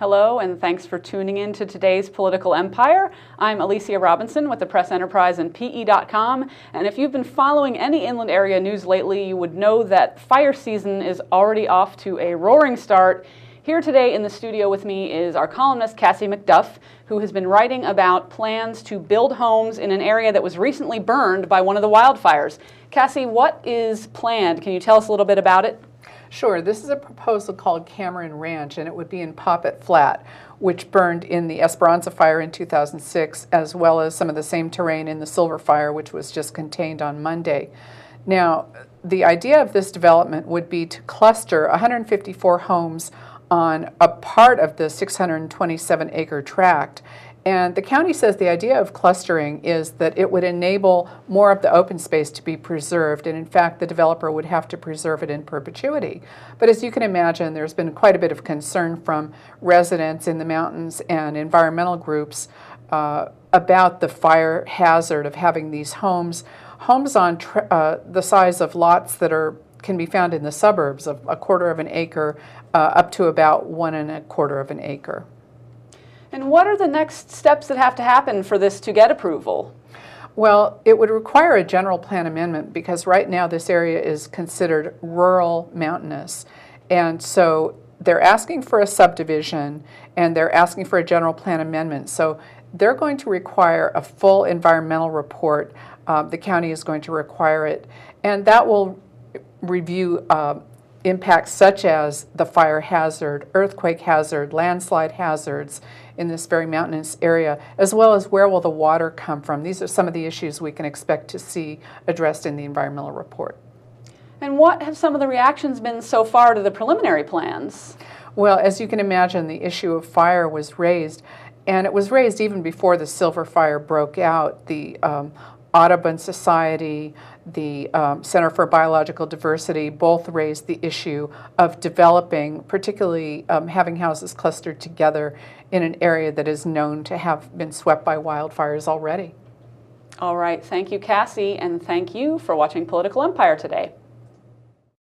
Hello, and thanks for tuning in to today's Political Empire. I'm Alicia Robinson with the Press Enterprise and PE.com, and if you've been following any inland area news lately, you would know that fire season is already off to a roaring start. Here today in the studio with me is our columnist, Cassie McDuff, who has been writing about plans to build homes in an area that was recently burned by one of the wildfires. Cassie, what is planned? Can you tell us a little bit about it? Sure. This is a proposal called Cameron Ranch, and it would be in Poppet Flat, which burned in the Esperanza fire in 2006, as well as some of the same terrain in the Silver Fire, which was just contained on Monday. Now, the idea of this development would be to cluster 154 homes on a part of the 627-acre tract. And the county says the idea of clustering is that it would enable more of the open space to be preserved, and in fact the developer would have to preserve it in perpetuity. But as you can imagine, there's been quite a bit of concern from residents in the mountains and environmental groups about the fire hazard of having these homes on the size of lots that can be found in the suburbs of 1/4 of an acre up to about 1 1/4 of an acre. And what are the next steps that have to happen for this to get approval? Well, it would require a general plan amendment because right now this area is considered rural mountainous. And so they're asking for a subdivision and they're asking for a general plan amendment. So they're going to require a full environmental report. The county is going to require it. And that will review impacts such as the fire hazard, earthquake hazard, landslide hazards in this very mountainous area, as well as where will the water come from. These are some of the issues we can expect to see addressed in the environmental report. And what have some of the reactions been so far to the preliminary plans? Well, as you can imagine, the issue of fire was raised, and it was raised even before the Silver Fire broke out. The Audubon Society, the Center for Biological Diversity both raised the issue of developing, particularly having houses clustered together in an area that is known to have been swept by wildfires already. All right, thank you, Cassie, and thank you for watching Political Empire today.